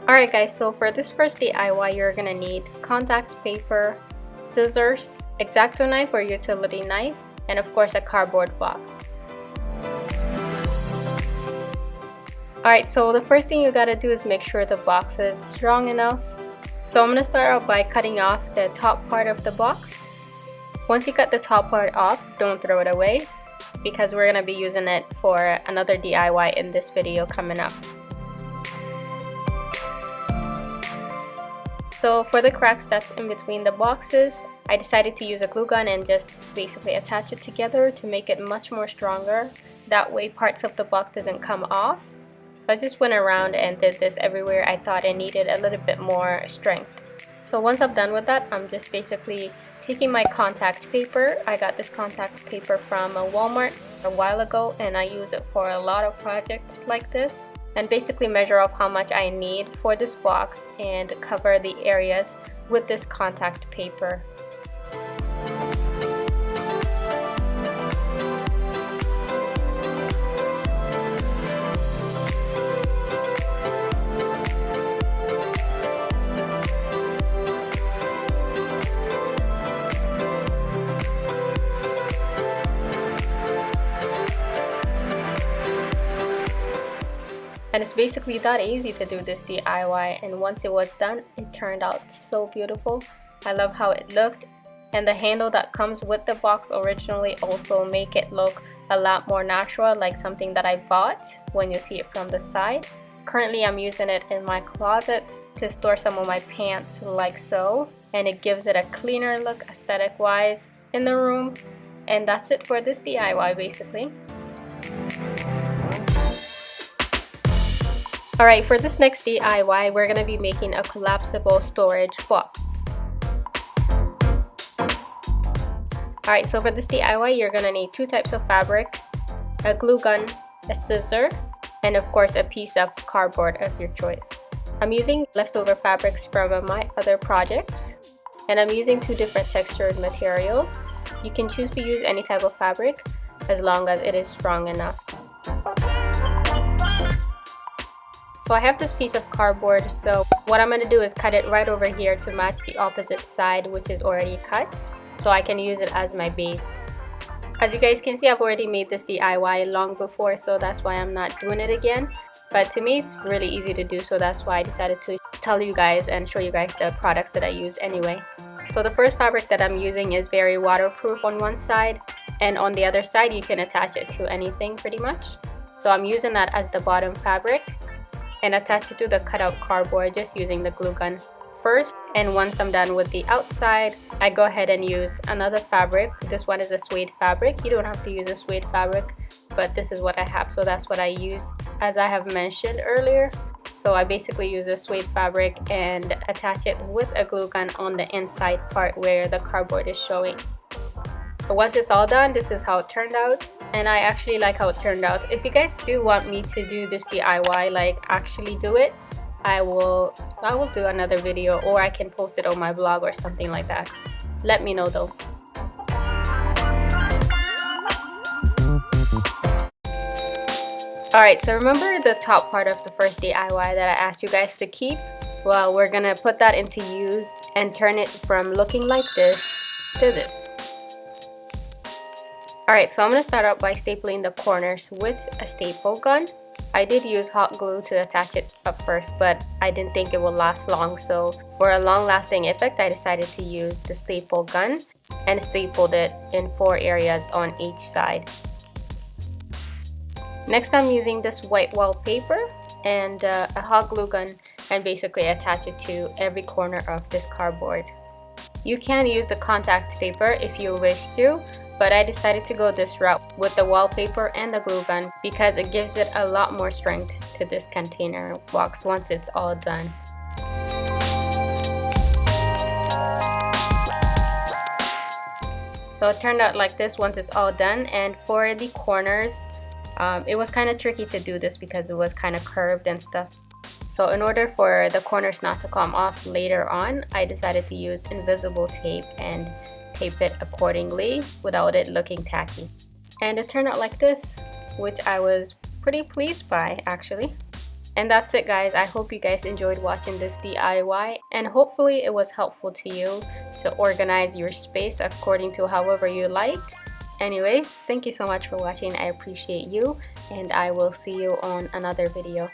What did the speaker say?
Alright guys, so for this first DIY, you're gonna need contact paper, scissors, X-Acto knife or utility knife, and of course a cardboard box. Alright, so the first thing you gotta do is make sure the box is strong enough. So I'm gonna start out by cutting off the top part of the box. Once you cut the top part off, don't throw it away because we're gonna be using it for another DIY in this video coming up. So for the cracks that's in between the boxes, I decided to use a glue gun and just basically attach it together to make it much more stronger. That way parts of the box doesn't come off. So I just went around and did this everywhere I thought it needed a little bit more strength. So once I'm done with that, I'm just basically taking my contact paper. I got this contact paper from Walmart a while ago and I use it for a lot of projects like this. And basically measure off how much I need for this box and cover the areas with this contact paper. And it's basically that easy to do this DIY, and once it was done, it turned out so beautiful. I love how it looked, and the handle that comes with the box originally also make it look a lot more natural, like something that I bought when you see it from the side. Currently I'm using it in my closet to store some of my pants like so, and it gives it a cleaner look aesthetic wise in the room. And that's it for this DIY basically. Alright, for this next DIY, we're going to be making a collapsible storage box. Alright, so for this DIY, you're going to need two types of fabric, a glue gun, a scissor, and of course a piece of cardboard of your choice. I'm using leftover fabrics from my other projects, and I'm using two different textured materials. You can choose to use any type of fabric as long as it is strong enough. So I have this piece of cardboard, so what I'm going to do is cut it right over here to match the opposite side, which is already cut, so I can use it as my base. As you guys can see, I've already made this DIY long before, so that's why I'm not doing it again. But to me it's really easy to do, so that's why I decided to tell you guys and show you guys the products that I used anyway. So the first fabric that I'm using is very waterproof on one side, and on the other side you can attach it to anything pretty much. So I'm using that as the bottom fabric and attach it to the cutout cardboard just using the glue gun first. And once I'm done with the outside, I go ahead and use another fabric. This one is a suede fabric. You don't have to use a suede fabric, but this is what I have, so that's what I used as I have mentioned earlier. So I basically use a suede fabric and attach it with a glue gun on the inside part where the cardboard is showing. But once it's all done, this is how it turned out, and I actually like how it turned out. If you guys do want me to do this DIY, like actually do it, I will do another video, or I can post it on my blog or something like that. Let me know though. Alright, so remember the top part of the first DIY that I asked you guys to keep? Well, we're gonna put that into use and turn it from looking like this to this. Alright, so I'm going to start out by stapling the corners with a staple gun. I did use hot glue to attach it up first, but I didn't think it would last long, so for a long-lasting effect I decided to use the staple gun and stapled it in 4 areas on each side. Next I'm using this white wallpaper and a hot glue gun and basically attach it to every corner of this cardboard. You can use the contact paper if you wish to, but I decided to go this route with the wallpaper and the glue gun because it gives it a lot more strength to this container box once it's all done. So it turned out like this once it's all done, and for the corners, it was kind of tricky to do this because it was kind of curved and stuff. So in order for the corners not to come off later on, I decided to use invisible tape and tape it accordingly without it looking tacky. And it turned out like this, which I was pretty pleased by actually. And that's it guys. I hope you guys enjoyed watching this DIY, and hopefully it was helpful to you to organize your space according to however you like. Anyways, thank you so much for watching. I appreciate you, and I will see you on another video.